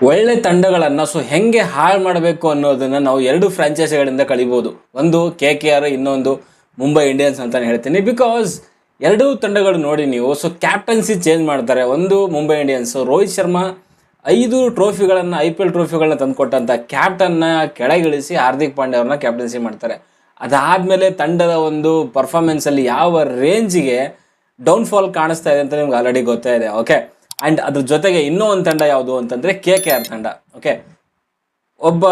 ಒಳ್ಳೆ ತಂಡಗಳನ್ನು ಹೆಂಗೆ ಹಾಳು ಮಾಡಬೇಕು ಅನ್ನೋದನ್ನು ನಾವು ಎರಡು ಫ್ರಾಂಚೈಸಿಗಳಿಂದ ಕಲಿಬೋದು. ಒಂದು KKR, ಇನ್ನೊಂದು ಮುಂಬೈ ಇಂಡಿಯನ್ಸ್ ಅಂತಲೇ ಹೇಳ್ತೀನಿ. ಬಿಕಾಸ್ ಎರಡೂ ತಂಡಗಳು ನೋಡಿ ನೀವು ಕ್ಯಾಪ್ಟನ್ಸಿ ಚೇಂಜ್ ಮಾಡ್ತಾರೆ. ಒಂದು ಮುಂಬೈ ಇಂಡಿಯನ್ಸ್, ರೋಹಿತ್ ಶರ್ಮಾ 5 ಟ್ರೋಫಿಗಳನ್ನು IPL ಟ್ರೋಫಿಗಳನ್ನ ತಂದುಕೊಟ್ಟಂಥ ಕ್ಯಾಪ್ಟನ್ನ ಕೆಳಗಿಳಿಸಿ ಹಾರ್ದಿಕ್ ಪಾಂಡ್ಯ ಅವ್ರನ್ನ ಕ್ಯಾಪ್ಟನ್ಸಿ ಮಾಡ್ತಾರೆ. ಅದಾದಮೇಲೆ ತಂಡದ ಒಂದು ಪರ್ಫಾರ್ಮೆನ್ಸಲ್ಲಿ ಯಾವ ರೇಂಜಿಗೆ ಡೌನ್ಫಾಲ್ ಕಾಣಿಸ್ತಾ ಇದೆ ಅಂತ ನಿಮ್ಗೆ ಆಲ್ರೆಡಿ ಗೊತ್ತೇ ಇದೆ. ಓಕೆ, ಆ್ಯಂಡ್ ಅದ್ರ ಜೊತೆಗೆ ಇನ್ನೂ ಒಂದು ತಂಡ ಯಾವುದು ಅಂತಂದರೆ KKR ತಂಡ. ಓಕೆ, ಒಬ್ಬ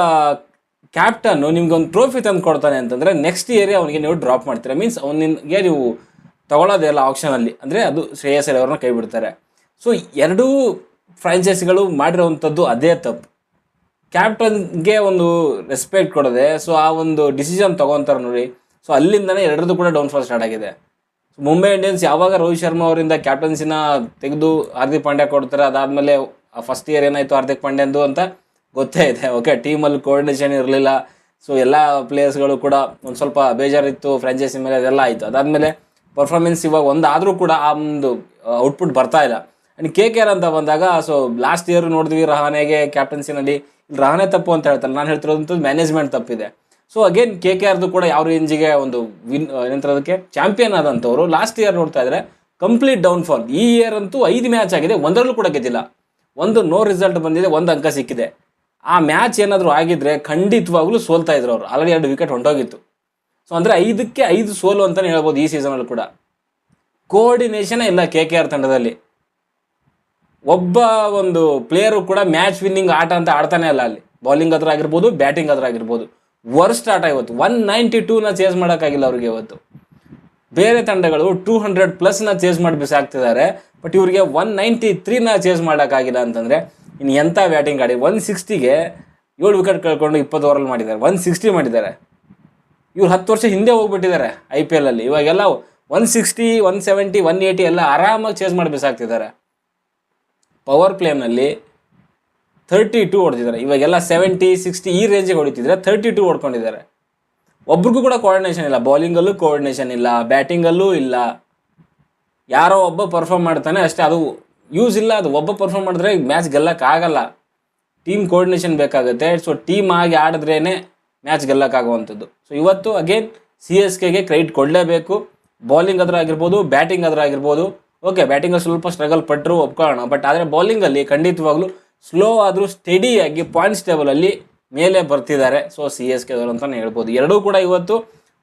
ಕ್ಯಾಪ್ಟನ್ನು ನಿಮ್ಗೊಂದು ಟ್ರೋಫಿ ತಂದು ಕೊಡ್ತಾನೆ ಅಂತಂದರೆ ನೆಕ್ಸ್ಟ್ ಇಯರೇ ಅವನಿಗೆ ನೀವು ಡ್ರಾಪ್ ಮಾಡ್ತೀರಾ. ಮೀನ್ಸ್ ಅವನಿಗೆ ನೀವು ತಗೊಳ್ಳೋದೆಲ್ಲ ಆಪ್ಷನಲ್ಲಿ, ಅಂದರೆ ಅದು ಶ್ರೇಯಸ್ ಅಯ್ಯರ್ ಅವ್ರನ್ನ ಕೈ ಬಿಡ್ತಾರೆ. ಸೊ ಎರಡೂ ಫ್ರಾಂಚೈಸಿಗಳು ಮಾಡಿರೋವಂಥದ್ದು ಅದೇ ತಪ್ಪು. ಕ್ಯಾಪ್ಟನ್ಗೆ ಒಂದು ರೆಸ್ಪೆಕ್ಟ್ ಕೊಡದೆ ಆ ಒಂದು ಡಿಸಿಷನ್ ತೊಗೊತಾರೆ ನೋಡಿ. ಅಲ್ಲಿಂದನೇ ಎರಡರದ್ದು ಕೂಡ ಡೌನ್ಫಾಲ್ ಸ್ಟಾರ್ಟ್ ಆಗಿದೆ. ಮುಂಬೈ ಇಂಡಿಯನ್ಸ್ ಯಾವಾಗ ರೋಹಿತ್ ಶರ್ಮಾ ಅವರಿಂದ ಕ್ಯಾಪ್ಟನ್ಸಿನ ತೆಗೆದು ಹಾರ್ದಿಕ್ ಪಾಂಡ್ಯ ಕೊಡ್ತಾರೆ, ಅದಾದಮೇಲೆ ಫಸ್ಟ್ ಇಯರ್ ಏನಾಯಿತು ಹಾರ್ದಿಕ್ ಪಾಂಡ್ಯಂದು ಅಂತ ಗೊತ್ತೇ ಇದೆ. ಓಕೆ, ಟೀಮಲ್ಲಿ ಕೋಆರ್ಡಿನೇಷನ್ ಇರಲಿಲ್ಲ. ಎಲ್ಲ ಪ್ಲೇಯರ್ಸ್ಗಳು ಕೂಡ ಒಂದು ಸ್ವಲ್ಪ ಬೇಜಾರಿತ್ತು ಫ್ರಾಂಚೈಸಿ ಮೇಲೆ, ಅದೆಲ್ಲ ಆಯಿತು. ಅದಾದಮೇಲೆ ಪರ್ಫಾರ್ಮೆನ್ಸ್ ಇವಾಗ ಒಂದಾದರೂ ಕೂಡ ಆ ಒಂದು ಔಟ್ಪುಟ್ ಬರ್ತಾ ಇಲ್ಲ. ಆ್ಯಂಡ್ KKR ಅಂತ ಬಂದಾಗ ಲಾಸ್ಟ್ ಇಯರ್ ನೋಡಿದ್ವಿ ರಹಾನೆಗೆ ಕ್ಯಾಪ್ಟನ್ಸಿನಲ್ಲಿ. ರಹಾನೆ ತಪ್ಪು ಅಂತ ಹೇಳ್ತಾರೆ, ನಾನು ಹೇಳ್ತಿರೋದಂಥದ್ದು ಮ್ಯಾನೇಜ್ಮೆಂಟ್ ತಪ್ಪಿದೆ. ಅಗೇನ್ KKRದು ಕೂಡ ಯಾವ ರೇಂಜಿಗೆ ಒಂದು ಏನಂತರೋದಕ್ಕೆ ಚಾಂಪಿಯನ್ ಆದಂಥವ್ರು ಲಾಸ್ಟ್ ಇಯರ್ ನೋಡ್ತಾ ಇದ್ದಾರೆ ಕಂಪ್ಲೀಟ್ ಡೌನ್ಫಾಲ್. ಈ ಇಯರ್ ಅಂತೂ 5 ಮ್ಯಾಚ್ ಆಗಿದೆ, ಒಂದರಲ್ಲೂ ಕೂಡ ಗೆದ್ದಿಲ್ಲ. ಒಂದು ನೋ ರಿಸಲ್ಟ್ ಬಂದಿದೆ, 1 ಅಂಕ ಸಿಕ್ಕಿದೆ. ಆ ಮ್ಯಾಚ್ ಏನಾದರೂ ಆಗಿದ್ರೆ ಖಂಡಿತವಾಗ್ಲೂ ಸೋಲ್ತಾ ಇದ್ರು ಅವರು. ಆಲ್ರೆಡಿ 2 ವಿಕೆಟ್ ಹೊಂಟೋಗಿತ್ತು. ಅಂದರೆ 5ಕ್ಕೆ 5 ಸೋಲು ಅಂತಲೇ ಹೇಳ್ಬೋದು ಈ ಸೀಸನಲ್ಲಿ ಕೂಡ. ಕೋಆರ್ಡಿನೇಷನೇ ಇಲ್ಲ KKR ತಂಡದಲ್ಲಿ. ಒಬ್ಬ ಒಂದು ಪ್ಲೇಯರು ಕೂಡ ಮ್ಯಾಚ್ ವಿನ್ನಿಂಗ್ ಆಟ ಅಂತ ಆಡ್ತಾನೆ ಇಲ್ಲ ಅಲ್ಲಿ. ಬೌಲಿಂಗ್ ಆದ್ರೂ ಆಗಿರ್ಬೋದು, ಬ್ಯಾಟಿಂಗ್ ಆದ್ರೂ ಆಗಿರ್ಬೋದು. ವರ್ಸ್ಟ್ ಆಟ ಇವತ್ತು. 192ನ ಚೇಸ್ ಮಾಡೋಕ್ಕಾಗಿಲ್ಲ ಅವ್ರಿಗೆ ಇವತ್ತು. ಬೇರೆ ತಂಡಗಳು 200+ ಚೇಸ್ ಮಾಡಿ ಬಿಸಾಕ್ತಿದ್ದಾರೆ, ಬಟ್ ಇವ್ರಿಗೆ 193ನ ಚೇಸ್ ಮಾಡೋಕ್ಕಾಗಿಲ್ಲ ಅಂತಂದರೆ ಇನ್ನು ಎಂಥ ಬ್ಯಾಟಿಂಗ್ ಆಡಿ. 160ಗೆ 7 ವಿಕೆಟ್ ಕಳ್ಕೊಂಡು 20 ಓವರಲ್ಲಿ ಮಾಡಿದ್ದಾರೆ. 160 ಮಾಡಿದ್ದಾರೆ. ಇವ್ರು 10 ವರ್ಷ ಹಿಂದೆ ಹೋಗ್ಬಿಟ್ಟಿದ್ದಾರೆ IPL ಅಲ್ಲಿ. ಇವಾಗೆಲ್ಲ 160, 170, 180 ಎಲ್ಲ ಆರಾಮಾಗಿ ಚೇಸ್ ಮಾಡಿ ಬಿಸಾಕ್ತಿದ್ದಾರೆ. ಪವರ್ ಪ್ಲೇನಲ್ಲಿ 32 ಹೊಡೆದಿದ್ದಾರೆ. ಇವಾಗೆಲ್ಲ 70, 60 ಈ ರೇಂಜಿಗೆ ಹೊಡಿತಿದ್ರೆ 32 ಹೊಡ್ಕೊಂಡಿದ್ದಾರೆ. ಒಬ್ರಿಗೂ ಕೂಡ ಕೋಆರ್ಡಿನೇಷನ್ ಇಲ್ಲ. ಬೌಲಿಂಗಲ್ಲೂ ಕೋಆರ್ಡಿನೇಷನ್ ಇಲ್ಲ, ಬ್ಯಾಟಿಂಗಲ್ಲೂ ಇಲ್ಲ. ಯಾರೋ ಒಬ್ಬ ಪರ್ಫಾರ್ಮ್ ಮಾಡ್ತಾನೆ ಅಷ್ಟೇ, ಅದು ಯೂಸ್ ಇಲ್ಲ. ಅದು ಒಬ್ಬ ಪರ್ಫಾರ್ಮ್ ಮಾಡಿದ್ರೆ ಮ್ಯಾಚ್ ಗೆಲ್ಲಕ್ಕಾಗಲ್ಲ. ಟೀಮ್ ಕೋಆರ್ಡಿನೇಷನ್ ಬೇಕಾಗುತ್ತೆ. ಟೀಮ್ ಆಗಿ ಆಡಿದ್ರೇ ಮ್ಯಾಚ್ ಗೆಲ್ಲಕ್ಕಾಗುವಂಥದ್ದು. ಇವತ್ತು ಅಗೇನ್ CSKಗೆ ಕ್ರೆಡಿಟ್ ಕೊಡಲೇಬೇಕು. ಬೌಲಿಂಗ್ ಆದ್ರೂ ಆಗಿರ್ಬೋದು, ಬ್ಯಾಟಿಂಗ್ ಆದ್ರೂ ಆಗಿರ್ಬೋದು. ಓಕೆ, ಬ್ಯಾಟಿಂಗಲ್ಲಿ ಸ್ವಲ್ಪ ಸ್ಟ್ರಗಲ್ ಪಟ್ಟರು ಒಪ್ಕೊಳ್ಳೋಣ, ಬಟ್ ಆದರೆ ಬೌಲಿಂಗಲ್ಲಿ ಖಂಡಿತವಾಗ್ಲೂ ಸ್ಲೋ ಆದರೂ ಸ್ಟಡಿಯಾಗಿ ಪಾಯಿಂಟ್ಸ್ ಟೇಬಲಲ್ಲಿ ಮೇಲೆ ಬರ್ತಿದ್ದಾರೆ. CSK ಅವರು ಅಂತಲೇ ಹೇಳ್ಬೋದು. ಎರಡೂ ಕೂಡ ಇವತ್ತು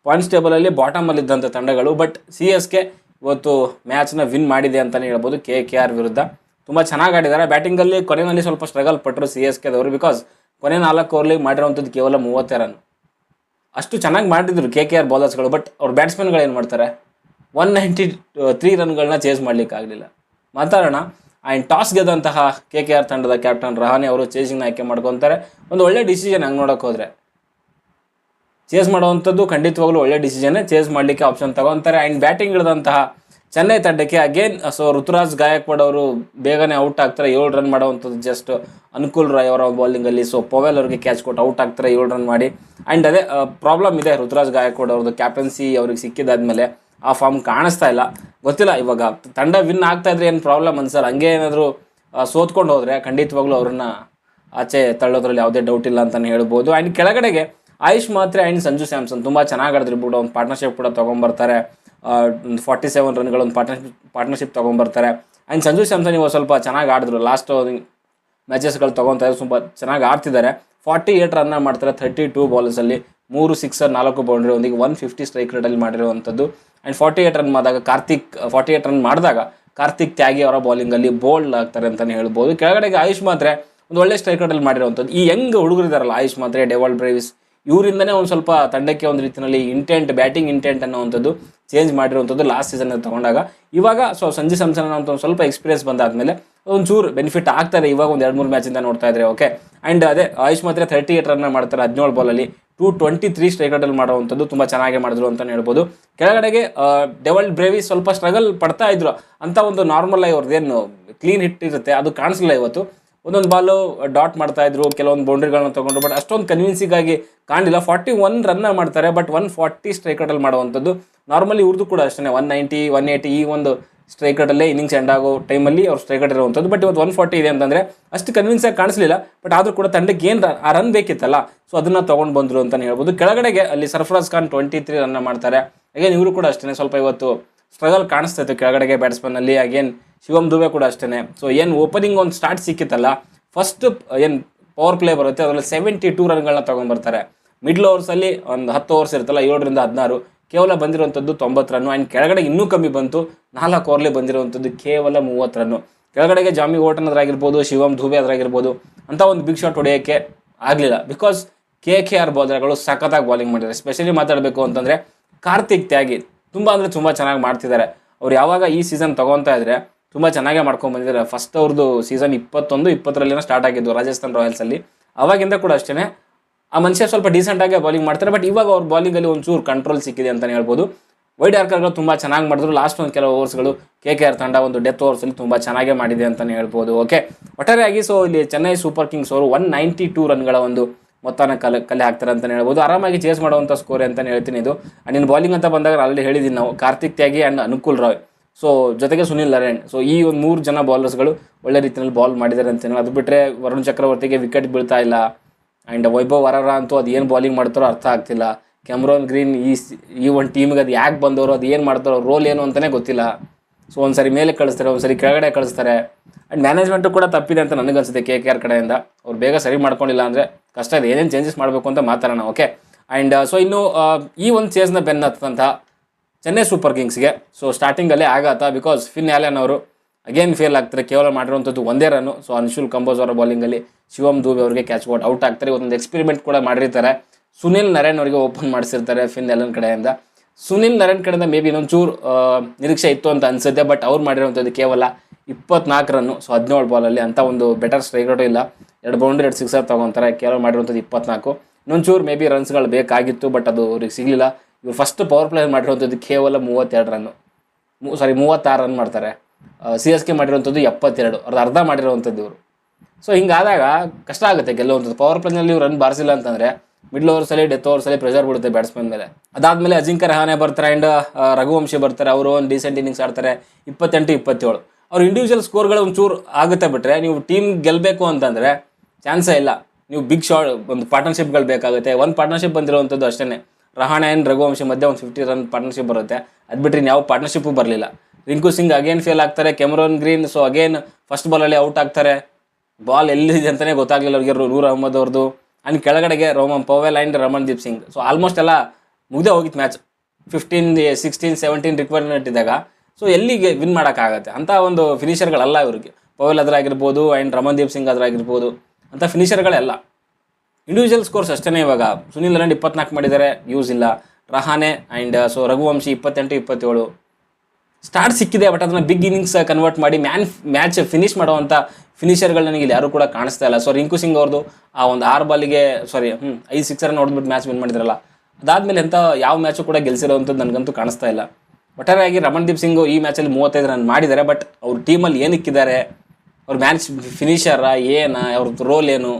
ಪಾಯಿಂಟ್ಸ್ ಟೇಬಲಲ್ಲಿ ಬಾಟಮಲ್ಲಿದ್ದಂಥ ತಂಡಗಳು. ಬಟ್ CSK ಇವತ್ತು ಮ್ಯಾಚ್ನ ವಿನ್ ಮಾಡಿದೆ ಅಂತಲೇ ಹೇಳ್ಬೋದು KKR ವಿರುದ್ಧ. ತುಂಬ ಚೆನ್ನಾಗಿ ಆಡಿದ್ದಾರೆ. ಬ್ಯಾಟಿಂಗಲ್ಲಿ ಕೊನೆಯಲ್ಲಿ ಸ್ವಲ್ಪ ಸ್ಟ್ರಗಲ್ ಪಟ್ಟರು CSKದವರು. ಬಿಕಾಸ್ ಕೊನೆ 4 ಓವರ್ಲಿಗೆ ಮಾಡಿರೋವಂಥದ್ದು ಕೇವಲ 30 ರನ್. ಅಷ್ಟು ಚೆನ್ನಾಗಿ ಮಾಡಿದ್ರು KKR ಬೌಲರ್ಸ್ಗಳು. ಬಟ್ ಅವ್ರ ಬ್ಯಾಟ್ಸ್ಮನ್ಗಳು ಏನು ಮಾಡ್ತಾರೆ, 193 ರನ್ಗಳನ್ನ ಚೇಸ್ ಮಾಡಲಿಕ್ಕಾಗಲಿಲ್ಲ. ಮಾತಾಡೋಣ. ಆ್ಯಂಡ್ ಟಾಸ್ ಗೆದ್ದಂತಹ KKR ತಂಡದ ಕ್ಯಾಪ್ಟನ್ ರಹಾನೆ ಅವರು ಚೇಸಿಂಗ್ನ ಆಯ್ಕೆ ಮಾಡ್ಕೊತಾರೆ. ಒಂದು ಒಳ್ಳೆ ಡಿಸಿಷನ್. ಹಂಗೆ ನೋಡೋಕೆ ಹೋದರೆ ಚೇಸ್ ಮಾಡೋವಂಥದ್ದು ಖಂಡಿತವಾಗ್ಲೂ ಒಳ್ಳೆ ಡಿಸಿಷನ್ನೇ. ಚೇಸ್ ಮಾಡಲಿಕ್ಕೆ ಆಪ್ಷನ್ ತಗೊತಾರೆ. ಆ್ಯಂಡ್ ಬ್ಯಾಟಿಂಗ್ ಇಳಿದಂತಹ ಚೆನ್ನೈ ತಂಡಕ್ಕೆ ಅಗೇನ್ ಋತುರಾಜ್ ಗಾಯಕ್ವಾಡ್ ಅವರು ಬೇಗನೆ ಔಟ್ ಆಗ್ತಾರೆ. 7 ರನ್ ಮಾಡೋವಂಥದ್ದು ಜಸ್ಟ್ ಅನುಕೂಲ್ ರಾಯ್ ಅವರ ಬೌಲಿಂಗಲ್ಲಿ. ಪೊವೆಲ್ ಅವ್ರಿಗೆ ಕ್ಯಾಚ್ ಕೊಟ್ಟು ಔಟ್ ಆಗ್ತಾರೆ 7 ರನ್ ಮಾಡಿ. ಆ್ಯಂಡ್ ಅದೇ ಪ್ರಾಬ್ಲಮ್ ಇದೆ ಋತುರಾಜ್ ಗಾಯಕ್ವಾಡ್ ಅವ್ರದ್ದು. ಕ್ಯಾಪ್ಟನ್ಸಿ ಅವ್ರಿಗೆ ಸಿಕ್ಕಿದಾದ್ಮೇಲೆ ಆ ಫಾರ್ಮ್ ಕಾಣಿಸ್ತಾ ಇಲ್ಲ. ಗೊತ್ತಿಲ್ಲ, ಇವಾಗ ತಂಡ ವಿನ್ ಆಗ್ತಾ ಇದ್ರೆ ಏನು ಪ್ರಾಬ್ಲಮ್ ಅನ್ಸಲ್ಲ. ಹಂಗೆ ಏನಾದರೂ ಸೋತ್ಕೊಂಡು ಹೋದರೆ ಖಂಡಿತವಾಗ್ಲೂ ಅವ್ರನ್ನ ಆಚೆ ತಳ್ಳೋದ್ರಲ್ಲಿ ಯಾವುದೇ ಡೌಟ್ ಇಲ್ಲ ಅಂತಲೇ ಹೇಳ್ಬೋದು. ಆ್ಯಂಡ್ ಕೆಳಗಡೆಗೆ ಆಯುಷ್ ಮಾತ್ರೆ ಆ್ಯಂಡ್ ಸಂಜು ಸ್ಯಾಮ್ಸನ್ ತುಂಬ ಚೆನ್ನಾಗಿ ಆಡಿದ್ರು ಬಿಡು. ಒಂದು ಪಾರ್ಟ್ನರ್ಶಿಪ್ ಕೂಡ ತೊಗೊಂಬರ್ತಾರೆ. 47 ರನ್ಗಳ ಒಂದು ಪಾರ್ಟ್ನರ್ಶಿಪ್ ತೊಗೊಂಬರ್ತಾರೆ. ಆ್ಯಂಡ್ ಸಂಜು ಸ್ಯಾಮ್ಸನ್ ಇವಾಗ ಸ್ವಲ್ಪ ಚೆನ್ನಾಗಿ ಆಡಿದ್ರು. ಲಾಸ್ಟ್ ಮ್ಯಾಚಸ್ಗಳು ತೊಗೊತಾ ಇದ್ರು, ತುಂಬ ಚೆನ್ನಾಗಿ ಆಡ್ತಿದ್ದಾರೆ. 48 ರನ್ನ ಮಾಡ್ತಾರೆ 32 ಬಾಲ್ಸಲ್ಲಿ. 3 ಸಿಕ್ಸರ್ 4 ಬೌಂಡ್ರಿ, ಒಂದಿಗೆ 150 ಸ್ಟ್ರೈಕ್ ರೇಟಲ್ಲಿ ಮಾಡಿರುವಂಥದ್ದು. ಆ್ಯಂಡ್ 48 ರನ್ ಮಾಡಿದಾಗ 48 ರನ್ ಮಾಡಿದಾಗ ಕಾರ್ತಿಕ್ ತ್ಯಾಗಿ ಅವರ ಬೌಲಿಂಗಲ್ಲಿ ಬೋಲ್ಡ್ ಆಗ್ತಾರೆ ಅಂತಲೇ ಹೇಳ್ಬೋದು. ಕೆಳಗಡೆಗೆ ಆಯುಷ್ ಮಾತ್ರೆ ಒಂದು ಒಳ್ಳೆ ಸ್ಟ್ರೈಕ್ ರೇಟಲ್ಲಿ ಮಾಡಿರುವಂಥದ್ದು. ಈ ಯಂಗ್ ಹುಡುಗರಿದಾರಲ್ಲ ಆಯುಷ್ ಮಾತ್ರೆ, ಡೆವಾಲ್ಡ್ ಬ್ರೇವಿಸ್, ಇವರಿಂದನೇ ಒಂದು ಸ್ವಲ್ಪ ತಂಡಕ್ಕೆ ಒಂದು ರೀತಿಯಲ್ಲಿ ಬ್ಯಾಟಿಂಗ್ ಇಂಟೆಂಟ್ ಅನ್ನೋವಂಥದ್ದು ಚೇಂಜ್ ಮಾಡಿರುವಂಥದ್ದು ಲಾಸ್ಟ್ ಸೀಸನಲ್ಲಿ ತಗೊಂಡಾಗ. ಇವಾಗ ಸಂಜು ಸ್ಯಾಮ್ಸನ್ ಅಂತ ಒಂದು ಸ್ವಲ್ಪ ಎಕ್ಸ್ಪೀರಿಯನ್ಸ್ ಬಂದಾದಮೇಲೆ ಒಂಚೂರು ಬೆನಿಫಿಟ್ ಆಗ್ತಾರೆ ಇವಾಗ ಒಂದು 2-3 ಮ್ಯಾಚಿಂದ ನೋಡ್ತಾ ಇದ್ರೆ. ಓಕೆ, ಆ್ಯಂಡ್ ಅದೇ ಆಯುಷ್ ಮಾತ್ರೆ 38 ರನ್ನ ಮಾಡ್ತಾರೆ 17 ಬಾಲಲ್ಲಿ. 223 ಸ್ಟ್ರೈಕ್ ರೇಟಲ್ಲಿ ಮಾಡುವಂಥದ್ದು ತುಂಬ ಚೆನ್ನಾಗಿ ಮಾಡಿದ್ರು ಅಂತಲೇ ಹೇಳ್ಬೋದು. ಕೆಳಗಡೆಗೆ ಡೆವಾಲ್ಡ್ ಬ್ರೇವಿಸ್ ಸ್ವಲ್ಪ ಸ್ಟ್ರಗಲ್ ಪಡ್ತಾ ಇದ್ರು ಅಂತ ಒಂದು ನಾರ್ಮಲ್ ಆಗಿ ಅವ್ರದ್ದೇನು ಕ್ಲೀನ್ ಹಿಟ್ ಇರುತ್ತೆ ಅದು ಕಾಣಿಸಲಿಲ್ಲ ಇವತ್ತು. ಒಂದೊಂದು ಬಾಲು ಡಾಟ್ ಮಾಡ್ತಾ ಇದ್ರು, ಕೆಲವೊಂದು ಬೌಂಡ್ರಿಗಳನ್ನ ತೊಗೊಂಡ್ರು, ಬಟ್ ಅಷ್ಟೊಂದು ಕನ್ವಿನ್ಸಿಂಗ್ ಆಗಿ ಕಾಣಲಿಲ್ಲ. 41 ರನ್ನ ಮಾಡ್ತಾರೆ, ಬಟ್ 140 ಸ್ಟ್ರೈಕ್ ರೇಟಲ್ಲಿ ಮಾಡುವಂಥದ್ದು. ನಾರ್ಮಲಿ ಇವ್ರದ್ದು ಕೂಡ ಅಷ್ಟೇ 190, 180 ಈ ಒಂದು ಸ್ಟ್ರೈಕ್ ರೇಟಲ್ಲೇ ಇನ್ನಿಂಗ್ಸ್ ಎಂಡ್ ಆಗೋ ಟೈಮಲ್ಲಿ ಅವ್ರು ಸ್ಟ್ರೈಕ್ ರೇಟ್ ಇರುವಂಥದ್ದು. ಬಟ್ ಇವತ್ತು 140 ಇದೆ ಅಂತಂದರೆ ಅಷ್ಟು ಕನ್ವಿನ್ಸ್ ಆಗಿ ಕಾಣಿಸಲಿಲ್ಲ. ಬಟ್ ಆದರೂ ಕೂಡ ತಂಡಕ್ಕೆ ಏನು ಆ ರನ್ ಬೇಕಿತ್ತಲ್ಲ, ಸೊ ಅದನ್ನು ತೊಗೊಂಡು ಬಂದರು ಅಂತಲೇ ಹೇಳ್ಬೋದು. ಕೆಳಗಡೆಗೆ ಅಲ್ಲಿ ಸರ್ಫರಾಜ್ ಖಾನ್ 23 ರನ್ನ ಮಾಡ್ತಾರೆ. ಅಗೇನ್ ಇವರು ಕೂಡ ಅಷ್ಟೇ ಸ್ವಲ್ಪ ಇವತ್ತು ಸ್ಟ್ರಗಲ್ ಕಾಣಿಸ್ತೈತೆ ಕೆಳಗಡೆಗೆ ಬ್ಯಾಟ್ಸ್ಮನ್ನಲ್ಲಿ. ಅಗೇನ್ ಶಿವಮ್ ದುಬೆ ಕೂಡ ಅಷ್ಟೇ. ಸೊ ಏನು ಓಪನಿಂಗ್ ಒಂದು ಸ್ಟಾರ್ಟ್ ಸಿಕ್ಕಿತ್ತಲ್ಲ, ಫಸ್ಟ್ ಏನು ಪವರ್ ಪ್ಲೇ ಬರುತ್ತೆ ಅದರಲ್ಲಿ 72 ರನ್ಗಳನ್ನ ತೊಗೊಂಡ್ಬರ್ತಾರೆ. ಮಿಡ್ಲ್ ಓವರ್ಸಲ್ಲಿ ಒಂದು 10 ಓವರ್ಸ್ ಇರುತ್ತಲ್ಲ, 7ರಿಂದ 16 ಕೇವಲ ಬಂದಿರುವಂಥದ್ದು 90 ರನ್ನು. ಆ್ಯಂಡ್ ಕೆಳಗಡೆ ಇನ್ನೂ ಕಮ್ಮಿ ಬಂತು, 4 ಓವರ್ಲಿ ಬಂದಿರುವಂಥದ್ದು ಕೇವಲ 30 ರನ್ನು. ಕೆಳಗಡೆಗೆ ಜಾಮಿ ಓಟನ್ ಅದ್ರಾಗಿರ್ಬೋದು, ಶಿವಮ್ ದುಬೆ ಅದ್ರಾಗಿರ್ಬೋದು ಅಂತ ಒಂದು ಬಿಗ್ ಶಾಟ್ ಹೊಡೆಯೋಕ್ಕೆ ಆಗಲಿಲ್ಲ. ಬಿಕಾಸ್ KKR ಬೌಲರ್ಗಳು ಸಖತ್ತಾಗಿ ಬಾಲಿಂಗ್ ಮಾಡಿದ್ದಾರೆ. ಸ್ಪೆಷಲಿ ಮಾತಾಡಬೇಕು ಅಂತಂದರೆ ಕಾರ್ತಿಕ್ ತ್ಯಾಗಿ ತುಂಬ ಚೆನ್ನಾಗಿ ಮಾಡ್ತಿದ್ದಾರೆ. ಅವ್ರು ಯಾವಾಗ ಈ ಸೀಸನ್ ತೊಗೊತಾ ಇದ್ರೆ ತುಂಬ ಚೆನ್ನಾಗೇ ಮಾಡ್ಕೊಂಡು ಬಂದಿದ್ದಾರೆ. ಫಸ್ಟ್ ಅವ್ರದ್ದು ಸೀಸನ್ 21-20 ಸ್ಟಾರ್ಟ್ ಆಗಿದ್ದು ರಾಜಸ್ಥಾನ್ ರಾಯಲ್ಸಲ್ಲಿ. ಅವಾಗಿಂದ ಕೂಡ ಅಷ್ಟೇ ಆ ಮನುಷ್ಯ ಸ್ವಲ್ಪ ಡೀಸೆಂಟಾಗಿ ಬಾಲಿಂಗ್ ಮಾಡ್ತಾರೆ. ಬಟ್ ಇವಾಗ ಅವ್ರ ಬಾಲಿಂಗಲ್ಲಿ ಒಂಚೂರು ಕಂಟ್ರೋಲ್ ಸಿಕ್ಕಿದೆ ಅಂತಲೇ ಹೇಳ್ಬೋದು. ವೈಡ್ ಆರ್ಕರ್ಗಳು ತುಂಬ ಚೆನ್ನಾಗಿ ಮಾಡಿದ್ರು. ಲಾಸ್ಟ್ ಒಂದು ಕೆಲವು ಓವರ್ಸ್ಗಳು KKR ತಂಡ ಒಂದು ಡೆತ್ ಓವರ್ಸಲ್ಲಿ ತುಂಬ ಚೆನ್ನಾಗೇ ಮಾಡಿದೆ ಅಂತಲೇ ಹೇಳ್ಬೋದು. ಓಕೆ, ಒಟ್ಟಾರೆಯಾಗಿ ಸೊ ಇಲ್ಲಿ ಚೆನ್ನೈ ಸೂಪರ್ ಕಿಂಗ್ಸ್ ಅವರು 192 ರನ್ಗಳ ಒಂದು ಮೊತ್ತನ ಕಲೆ ಹಾಕ್ತಾರೆ ಅಂತಲೇ ಹೇಳ್ಬೋದು. ಆರಾಮಾಗಿ ಚೇಸ್ ಮಾಡುವಂಥ ಸ್ಕೋರ್ ಅಂತಲೇ ಹೇಳ್ತೀನಿ ಇದು. ಆ್ಯಂಡ್ ಇನ್ನು ಬಾಲಿಂಗ್ ಅಂತ ಬಂದಾಗ ಆಲ್ರೆಡಿ ಹೇಳಿದ್ದೀನಿ ನಾವು, ಕಾರ್ತಿಕ್ ತ್ಯಾಗಿ ಆ್ಯಂಡ್ ಅನುಕೂಲ್ ರಾಯ್, ಸೊ ಜೊತೆಗೆ ಸುನಿಲ್ ನರೇನ್. ಸೊ ಈ ಒಂದು 3 ಜನ ಬಾಲರ್ಸ್ಗಳು ಒಳ್ಳೆ ರೀತಿಯಲ್ಲಿ ಬಾಲ್ ಮಾಡಿದ್ದಾರೆ ಅಂತಲೇ. ಅದು ಬಿಟ್ಟರೆ ವರುಣ್ ಚಕ್ರವರ್ತಿಗೆ ವಿಕೆಟ್ ಬೀಳ್ತಾ ಇಲ್ಲ. ಆ್ಯಂಡ್ ವೈಭವ್ ವರಾರ ಅಂತೂ ಅದು ಏನು ಬಾಲಿಂಗ್ ಮಾಡ್ತಾರೋ ಅರ್ಥ ಆಗ್ತಿಲ್ಲ. ಕ್ಯಾಮ್ರಾನ್ ಗ್ರೀನ್ ಈ ಒಂದು ಟೀಮಿಗೆ ಅದು ಯಾಕೆ ಬಂದವರು, ಅದು ಏನು ಮಾಡ್ತಾರೋ, ರೋಲ್ ಏನು ಅಂತಲೇ ಗೊತ್ತಿಲ್ಲ. ಸೊ ಒಂದು ಸರಿ ಮೇಲೆ ಕಳಿಸ್ತಾರೆ, ಒಂದು ಸರಿ ಕೆಳಗಡೆ ಕಳಿಸ್ತಾರೆ. ಆ್ಯಂಡ್ ಮ್ಯಾನೇಜ್ಮೆಂಟು ಕೂಡ ತಪ್ಪಿದೆ ಅಂತ ನನಗನ್ಸುತ್ತೆ KKR ಕಡೆಯಿಂದ. ಅವ್ರು ಬೇಗ ಸರಿ ಮಾಡ್ಕೊಂಡಿಲ್ಲ ಅಂದರೆ ಕಷ್ಟ ಇದೆ. ಏನೇನು ಚೇಂಜಸ್ ಮಾಡಬೇಕು ಅಂತ ಮಾತಾಡೋಣ. ಓಕೆ, ಆ್ಯಂಡ್ ಸೊ ಇನ್ನು ಈ ಒಂದು ಚೇಸ್ನ ಬೆನ್ನ ಹತ್ತಂಥ ಚೆನ್ನೈ ಸೂಪರ್ ಕಿಂಗ್ಸ್ಗೆ ಸೊ ಸ್ಟಾರ್ಟಿಂಗಲ್ಲೇ ಆಘಾತ. ಬಿಕಾಸ್ ಫಿನ್ ಆ್ಯಲನ್ ಅವರು ಅಗೇನ್ ಫೇಲ್ ಆಗ್ತಾರೆ. ಕೇವಲ ಮಾಡಿರುವಂಥದ್ದು 1 ರನ್ನು. ಸೊ ಅನ್ಶುಲ್ ಕಂಬೋಜ್ ಅವರ ಬಾಲಿಂಗಲ್ಲಿ ಶಿವಮ್ ದುಬೆ ಅವರಿಗೆ ಕ್ಯಾಚ್ ಔಟ್ ಆಗ್ತಾರೆ. ಒಂದು ಎಕ್ಸ್ಪೆರಿಮೆಂಟ್ ಕೂಡ ಮಾಡಿರ್ತಾರೆ. ಸುನಿಲ್ ನರೇನ್ ಅವರಿಗೆ ಓಪನ್ ಮಾಡಿಸಿರ್ತಾರೆ ಫಿನ್ ಆ್ಯಲನ್ ಕಡೆಯಿಂದ. ಸುನಿಲ್ ನರೇನ್ ಕಡೆಯಿಂದ ಮೇ ಬಿ ಇನ್ನೊಂಚೂರು ನಿರೀಕ್ಷೆ ಇತ್ತು ಅಂತ ಅನಿಸುತ್ತೆ. ಬಟ್ ಅವ್ರು ಮಾಡಿರುವಂಥದ್ದು ಕೇವಲ 24 ರನ್ನು. ಸೊ 17 ಬಾಲಲ್ಲಿ ಅಂತ ಒಂದು ಬೆಟರ್ ಸ್ಟ್ರೈಕ್ ರೇಟು ಇಲ್ಲ. 2 ಬೌಂಡ್ರಿ 2 ಸಿಕ್ಸರ್ ತೊಗೊತಾರೆ. ಕೇವಲ ಮಾಡಿರುವಂಥದ್ದು 24. ಇನ್ನೊಂಚೂರು ಮೇ ಬಿ ರನ್ಸ್ಗಳು ಬೇಕಾಗಿತ್ತು, ಬಟ್ ಅದು ಅವ್ರಿಗೆ ಸಿಗಲಿಲ್ಲ. ಇವರು ಫಸ್ಟ್ ಪವರ್ ಪ್ಲೇ ಮಾಡಿರುವಂಥದ್ದು ಕೇವಲ 32 ರನ್ನು, 36 ರನ್ ಮಾಡ್ತಾರೆ. CSK ಮಾಡಿರುವಂಥದ್ದು 72, ಅರ್ಧ ಮಾಡಿರುವಂಥದ್ದು ಇವರು. ಸೊ ಹಿಂಗಾದಾಗ ಕಷ್ಟ ಆಗುತ್ತೆ ಗೆಲ್ಲುವಂಥದ್ದು. ಪವರ್ ಪ್ಲೇನಲ್ಲಿ ಇವ್ರು ರನ್ ಬಾರಿಸಿಲ್ಲ ಅಂತಂದರೆ ಮಿಡ್ಲ್ ಓವರ್ಸಲ್ಲಿ ಡೆತ್ ಓವರ್ಸಲ್ಲಿ ಪ್ರೆಷರ್ ಬಿಡುತ್ತೆ ಬ್ಯಾಟ್ಸ್ಮನ್ ಮೇಲೆ. ಅದಾದಮೇಲೆ ಅಜಿಂಕ್ಯ ರಹಾನೆ ಬರ್ತಾರೆ ಆ್ಯಂಡ್ ರಘುವಂಶಿ ಬರ್ತಾರೆ. ಅವರು ಒಂದು ಡೀಸೆಂಟ್ ಇನ್ನಿಂಗ್ಸ್ ಆಡ್ತಾರೆ, 28-27. ಅವ್ರು ಇಂಡಿವಿಜುವಲ್ ಸ್ಕೋರ್ಗಳು ಒಂಚೂರು ಆಗುತ್ತೆ. ಬಿಟ್ಟರೆ ನೀವು ಟೀಮ್ ಗೆಲ್ಲಬೇಕು ಅಂತಂದರೆ ಚಾನ್ಸೇ ಇಲ್ಲ. ನೀವು ಬಿಗ್ ಶಾಟ್ ಒಂದು ಪಾರ್ಟ್ನರ್ಶಿಪ್ಗಳು ಬೇಕಾಗುತ್ತೆ. ಒಂದು ಪಾರ್ಟ್ನರ್ಶಿಪ್ ಬಂದಿರುವಂಥದ್ದು ಅಷ್ಟೇ, ರಹಾನೆ ಆ್ಯಂಡ್ ರಘುವಂಶಿ ಮಧ್ಯೆ ಒಂದು 50 ರನ್ ಪಾರ್ಟ್ನರ್ಶಿಪ್ ಬರುತ್ತೆ. ಅದು ಬಿಟ್ಟರೆ ಯಾವ ಪಾರ್ಟ್ನರ್ಶಿಪ್ಪು ಬರಲಿಲ್ಲ. ರಿಂಕು ಸಿಂಗ್ ಅಗೇನ್ ಫೇಲ್ ಆಗ್ತಾರೆ. Cameron Green so again first ಬಾಲಲ್ಲಿ ಔಟ್ ಆಗ್ತಾರೆ. ಬಾಲ್ ಎಲ್ಲಿದೆ ಅಂತಲೇ ಗೊತ್ತಾಗಲಿಲ್ಲ ಅವ್ರಿಗೆ. ನೂರ್ ಅಹ್ಮದ್ ಅವ್ರದ್ದು ಆ್ಯಂಡ್ ಕೆಳಗಡೆಗೆ Rovman Powell and Ramandeep Singh. So almost ಎಲ್ಲ ಮುಗ್ದೇ ಹೋಗಿತ್ತು ಮ್ಯಾಚ್. 15, 16, 17 ರಿಕ್ವೈರ್ಮೆಂಟ್ ಇದ್ದಾಗ ಸೊ ಎಲ್ಲಿಗೆ ವಿನ್ ಮಾಡೋಕ್ಕಾಗತ್ತೆ ಅಂತ ಒಂದು ಫಿನಿಷರ್ಗಳಲ್ಲ ಇವ್ರಿಗೆ. ಪವೆಲ್ ಅದ್ರಾಗಿರ್ಬೋದು ಆ್ಯಂಡ್ ರಮಣ್ದೀಪ್ ಸಿಂಗ್ ಅದ್ರಾಗಿರ್ಬೋದು ಅಂತ ಫಿನಿಷರ್ಗಳೆಲ್ಲ. ಇಂಡಿವಿಜುವಲ್ ಸ್ಕೋರ್ಸ್ ಅಷ್ಟೇ. ಇವಾಗ ಸುನಿಲ್ ನರೇನ್ 24 ಮಾಡಿದ್ದಾರೆ, ಯೂಸ್ ಇಲ್ಲ. Rahane and so Raghuvanshi 28-27 start ಸಿಕ್ಕಿದೆ. ಬಟ್ ಅದನ್ನು ಬಿಗ್ ಇನ್ನಿಂಗ್ಸ್ ಕನ್ವರ್ಟ್ ಮಾಡಿ ಮ್ಯಾಚ್ ಫಿನಿಷ್ ಮಾಡುವಂಥ ಫಿನಿಷರ್ಗಳು ನನಗೆ ಇಲ್ಲಿ ಯಾರೂ ಕೂಡ ಕಾಣಿಸ್ತಾ ಇಲ್ಲ. ಸೊ ರಿಂಕು ಸಿಂಗ್ ಅವ್ರದ್ದು ಆ ಒಂದು 6 ಬಾಲಿಗೆ 5 ಸಿಕ್ಸರನ್ನು ಹೊಡೆದ್ಬಿಟ್ಟು ಮ್ಯಾಚ್ ವಿನ್ ಮಾಡಿದ್ರಲ್ಲ, ಅದಾದಮೇಲೆ ಎಂಥ ಯಾವ ಮ್ಯಾಚು ಕೂಡ ಗೆಲ್ಸಿರೋವಂಥದ್ದು ನನಗಂತೂ ಕಾಣಿಸ್ತಾ ಇಲ್ಲ. ಒಟ್ಟಾರೆಯಾಗಿ ರಮಣ್ದೀಪ್ ಸಿಂಗ್ ಈ ಮ್ಯಾಚಲ್ಲಿ 35 ರನ್ ಮಾಡಿದ್ದಾರೆ. ಬಟ್ ಅವ್ರ ಟೀಮಲ್ಲಿ ಏನಕ್ಕಿದ್ದಾರೆ, ಅವ್ರ ಮ್ಯಾಚ್ ಫಿನಿಷರ ಅವ್ರದ್ದು ರೋಲ್ ಏನು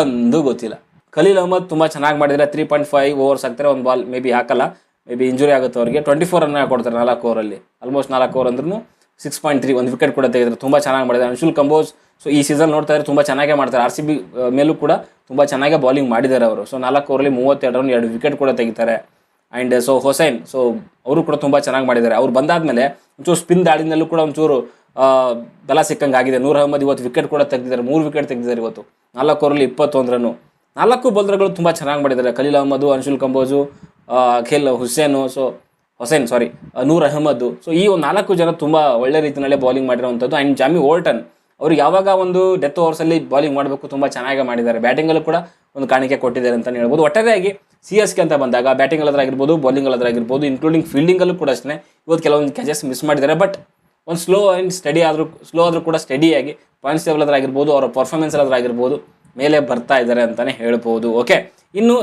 ಒಂದು ಗೊತ್ತಿಲ್ಲ. ಖಲೀಲ್ ಅಹ್ಮದ್ ತುಂಬ ಚೆನ್ನಾಗಿ ಮಾಡಿದರೆ. 3.5 ಓವರ್ಸ್ ಆಗ್ತಾರೆ, ಒಂದು ಬಾಲ್ ಮೇ ಬಿ ಹಾಕಲ್ಲ, ಮೇ ಬಿ ಇಂಜುರಿ ಆಗುತ್ತೆ ಅವ್ರಿಗೆ. 24 ರನ್ ಕೊಡ್ತಾರೆ 4 ಓವರಲ್ಲಿ. ಆಲ್ಮೋಸ್ಟ್ 4 ಓವರ್ ಅಂದ್ರೂ 6.3, ಒಂದು ವಿಕೆಟ್ ಕೂಡ ತೆಗೆದ್ರೆ. ತುಂಬ ಚೆನ್ನಾಗಿ ಮಾಡಿದ್ದಾರೆ. ಅನ್ಶುಲ್ ಕಂಬೋಜ್ ಸೊ ಈ ಸೀಸನ್ ನೋಡ್ತಾ ಇದ್ರೆ ತುಂಬ ಚೆನ್ನಾಗೇ ಮಾಡ್ತಾರೆ. RCB ಮೇಲೂ ಕೂಡ ತುಂಬ ಚೆನ್ನಾಗೇ ಬಾಲಿಂಗ್ ಮಾಡಿದ್ದಾರೆ ಅವರು. ಸೊ 4 ಓವರಲ್ಲಿ 32 ರನ್, 2 ವಿಕೆಟ್ ಕೂಡ ತೆಗಿತಾರೆ. ಆ್ಯಂಡ್ ಸೊ ಹೊಸೈನ್ ಸೊ ಅವರು ಕೂಡ ತುಂಬ ಚೆನ್ನಾಗಿ ಮಾಡಿದ್ದಾರೆ. ಅವ್ರು ಬಂದಾದಮೇಲೆ ಒಂಚೂರು ಸ್ಪಿನ್ ದಾಳಿನಲ್ಲೂ ಕೂಡ ಒಂಚೂರು ಬಲ ಸಿಕ್ಕಂಗೆ ಆಗಿದೆ. ನೂರ್ ಅಹ್ಮದ್ ಇವತ್ತು ವಿಕೆಟ್ ಕೂಡ ತೆಗೆದಿದ್ದಾರೆ, 3 ವಿಕೆಟ್ ತೆಗೆದಿದ್ದಾರೆ ಇವತ್ತು. 4 ಓವರಲ್ಲಿ 21 ರನ್ನು. 4 ಬೌಲರ್ಗಳು ತುಂಬ ಚೆನ್ನಾಗಿ ಮಾಡಿದ್ದಾರೆ. ಖಲೀಲ್ ಅಹ್ಮದ್, ಅನ್ಶುಲ್ ಕಂಬೋಜು, ಖೇಲ್ ಹುಸೇನ್ ನೂರ್ ಅಹ್ಮದ್. ಸೊ ಈ ಒಂದು 4 ಜನ ತುಂಬ ಒಳ್ಳೆ ರೀತಿಯಲ್ಲೇ ಬಾಲಿಂಗ್ ಮಾಡಿರುವಂಥದ್ದು. ಆ್ಯಂಡ್ ಜಾಮಿ ಓಲ್ಟನ್ ಅವ್ರಿಗೆ ಯಾವಾಗ ಒಂದು ಡೆತ್ ಓವರ್ಸಲ್ಲಿ ಬಾಲಿಂಗ್ ಮಾಡಬೇಕು ತುಂಬ ಚೆನ್ನಾಗಿ ಮಾಡಿದ್ದಾರೆ. ಬ್ಯಾಟಿಂಗಲ್ಲೂ ಕೂಡ ಒಂದು ಕಾಣಿಕೆ ಕೊಟ್ಟಿದ್ದಾರೆ ಅಂತಲೇ ಹೇಳ್ಬೋದು. ಒಟ್ಟಾರೆಯಾಗಿ CSK ಅಂತ ಬಂದಾಗ ಬ್ಯಾಟಿಂಗಲ್ಲಾಗಿರ್ಬೋದು, ಬೌಲಿಂಗಲ್ಲಾಗಿರ್ಬೋದು, ಇನ್ಕ್ಲೂಡಿಂಗ್ ಫೀಲ್ಡಿಂಗಲ್ಲೂ ಕೂಡ ಅಷ್ಟೇ ಇವತ್ತು ಕೆಲವೊಂದು ಕ್ಯಾಚಸ್ ಮಿಸ್ ಮಾಡಿದ್ದಾರೆ. ಬಟ್ ಒಂದು ಸ್ಲೋ ಆದರೂ ಕೂಡ ಸ್ಟಡಿಯಾಗಿ ಪಾಯಿಂಟ್ಸ್ ಟೇಬಲ್ ಆಗಿರ್ಬೋದು, ಅವರ ಪರ್ಫಾರ್ಮೆನ್ಸ್ ಆಗಿರ್ಬೋದು ಮೇಲೆ ಬರ್ತಾ ಇದ್ದಾರೆ ಅಂತಲೇ ಹೇಳ್ಬೋದು. ಓಕೆ, ಇನ್ನು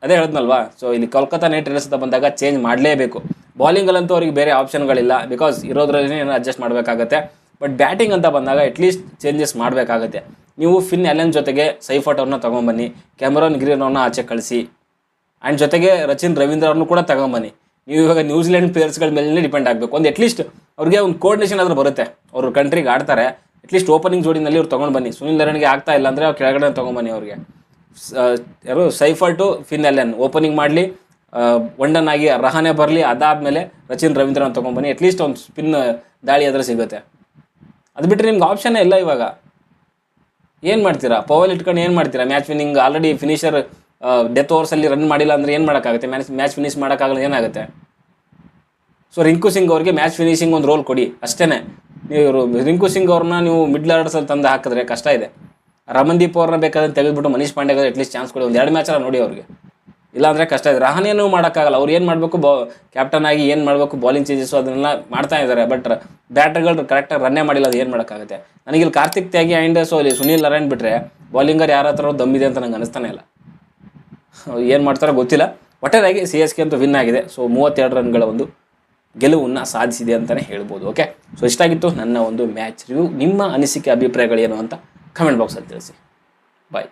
ಅದೇ ಹೇಳಿದ್ನಲ್ವಾ, ಸೊ ಇಲ್ಲಿ ಕೋಲ್ಕತ್ತಾ ನೈಟ್ ರೈಡರ್ಸ್ ಅಂತ ಬಂದಾಗ ಚೇಂಜ್ ಮಾಡಲೇಬೇಕು. ಬಾಲಿಂಗಲ್ಲಂತೂ ಅವ್ರಿಗೆ ಬೇರೆ ಆಪ್ಷನ್ಗಳಿಲ್ಲ, ಬಿಕಾಸ್ ಇರೋದ್ರಲ್ಲಿ ಅಡ್ಜಸ್ಟ್ ಮಾಡಬೇಕಾಗತ್ತೆ. ಬಟ್ ಬ್ಯಾಟಿಂಗ್ ಅಂತ ಬಂದಾಗ ಅಟ್ಲೀಸ್ಟ್ ಚೇಂಜಸ್ ಮಾಡಬೇಕಾಗತ್ತೆ. ನೀವು ಫಿನ್ ಆ್ಯಲನ್ ಜೊತೆಗೆ ಸೈಫಟ್ ಅವ್ರನ್ನ ತೊಗೊಂಬನ್ನಿ, ಕ್ಯಾಮರಾನ್ ಗ್ರೀನ್ ಅವ್ರನ್ನ ಆಚೆ ಕಳಿಸಿ, ಆ್ಯಂಡ್ ಜೊತೆಗೆ ರಚಿನ್ ರವೀಂದ್ರ ಅವ್ರನ್ನೂ ಕೂಡ ತೊಗೊಂಬನ್ನಿ. ನೀವು ಇವಾಗ ನ್ಯೂಜಿಲೆಂಡ್ ಪ್ಲೇಯರ್ಸ್ಗಳ ಮೇಲೆ ಡಿಪೆಂಡ್ ಆಗಬೇಕು. ಒಂದು ಅಟ್ಲೀಸ್ಟ್ ಅವ್ರಿಗೆ ಒಂದು ಕೋರ್ಡಿನೇಷನ್ ಆದರೂ ಬರುತ್ತೆ. ಅವರು ಕಂಟ್ರಿಗೆ ಆಡ್ತಾರೆ, ಅಟ್ಲೀಸ್ಟ್ ಓಪನಿಂಗ್ ಜೋಡಿನಲ್ಲಿ ಅವ್ರು ತೊಗೊಂಡು ಬನ್ನಿ. ಸುನಿಲ್ ನರನ್ಗೆ ಆಗ್ತಾ ಇಲ್ಲ ಅಂದರೆ ಅವ್ರು ಕೆಳಗಡೆ ತೊಗೊಂಬನ್ನಿ. ಅವ್ರಿಗೆ ಯಾರು Seifert to Finn Allen opening ಮಾಡಲಿ, ಒನ್ ಆಗಿ ರಹಾನೆ ಬರಲಿ, ಅದಾದಮೇಲೆ ರಚಿನ್ ರವೀಂದ್ರನ ತೊಗೊಂಬನ್ನಿ. ಅಟ್ಲೀಸ್ಟ್ ಒಂದು ಸ್ಪಿನ್ ದಾಳಿ ಆದರೆ ಸಿಗುತ್ತೆ. ಅದು ಬಿಟ್ಟರೆ ನಿಮ್ಗೆ ಆಪ್ಷನ್ನೇ ಇಲ್ಲ ಇವಾಗ. ಏನು ಮಾಡ್ತೀರಾ? ಪವಲ್ ಇಟ್ಕೊಂಡು ಏನು ಮಾಡ್ತೀರಾ? Match winning already finisher death ಓವರ್ಸಲ್ಲಿ ರನ್ ಮಾಡಿಲ್ಲ ಅಂದರೆ ಏನು ಮಾಡೋಕ್ಕಾಗುತ್ತೆ? ಮ್ಯಾಚ್ ಫಿನಿಷ್ ಮಾಡೋಕ್ಕಾಗಲ್ಲ, ಏನಾಗುತ್ತೆ? ಸೊ ರಿಂಕು ಸಿಂಗ್ ಅವ್ರಿಗೆ ಮ್ಯಾಚ್ ಫಿನಿಷಿಂಗ್ ಒಂದು ರೋಲ್ ಕೊಡಿ ಅಷ್ಟೇ. ನೀವು ರಿಂಕು ಸಿಂಗ್ ಅವ್ರನ್ನ ನೀವು ಮಿಡ್ಲ್ ಆರ್ಡರ್ಸಲ್ಲಿ ತಂದು ಹಾಕಿದ್ರೆ ಕಷ್ಟ ಇದೆ. ರಮನ್ದೀಪ್ ಅವ್ರನ್ನ ಬೇಕಾದ್ರೆ ತೆಗೆದುಬಿಟ್ಟು ಮನೀಶ್ ಪಾಂಡೆಗೆ ಅಟ್ಲೀಸ್ಟ್ ಚಾನ್ಸ್ ಕೊಡಿ, ಒಂದು 2 ಮ್ಯಾಚಲ್ಲ ನೋಡಿ ಅವ್ರಿಗೆ. ಇಲ್ಲಾಂದರೆ ಕಷ್ಟ ಇದೆ. ರಹಾನೇನೂ ಮಾಡೋಕ್ಕಾಗಲ್ಲ. ಅವ್ರು ಏನು ಮಾಡಬೇಕು, ಕ್ಯಾಪ್ಟನ್ ಆಗಿ ಏನು ಮಾಡಬೇಕು, ಬಾಲಿಂಗ್ ಚೇಂಜಸ್ಸು ಅದನ್ನೆಲ್ಲ ಮಾಡ್ತಾ ಇದ್ದಾರೆ. ಬಟ್ ಬ್ಯಾಟರ್ಗಳು ಕರೆಕ್ಟಾಗಿ ರನ್ನೇ ಮಾಡಿಲ್ಲ, ಅದು ಏನು ಮಾಡೋಕ್ಕಾಗುತ್ತೆ? ನನಗಿಲ್ಲಿ ಕಾರ್ತಿಕ್ ತ್ಯಾಗಿ ಆ್ಯಂಡ್ ಸೊ ಇಲ್ಲಿ ಸುನಿಲ್ ನಾರಾಯಣ್ ಬಿಟ್ಟರೆ ಬಾಲಿಂಗರ್ ಯಾರ ಹತ್ರ ದಮ್ಮಿದೆ ಅಂತ ನಂಗೆ ಅನಿಸ್ತಾನೆ ಇಲ್ಲ. ಏನು ಮಾಡ್ತಾರೋ ಗೊತ್ತಿಲ್ಲ. ಒಟ್ಟಾರೆಯಾಗಿ CSK ಅಂತೂ ವಿನ್ ಆಗಿದೆ. ಸೊ 32 ರನ್ಗಳ ಒಂದು ಗೆಲುವನ್ನು ಸಾಧಿಸಿದೆ ಅಂತಲೇ ಹೇಳ್ಬೋದು. ಓಕೆ, ಸೊ ಇಷ್ಟಾಗಿತ್ತು ನನ್ನ ಒಂದು ಮ್ಯಾಚ್ ರಿವ್ಯೂ. ನಿಮ್ಮ ಅನಿಸಿಕೆ ಅಭಿಪ್ರಾಯಗಳೇನು ಅಂತ ಕಮೆಂಟ್ ಬಾಕ್ಸಲ್ಲಿ ತಿಳಿಸಿ. ಬಾಯ್.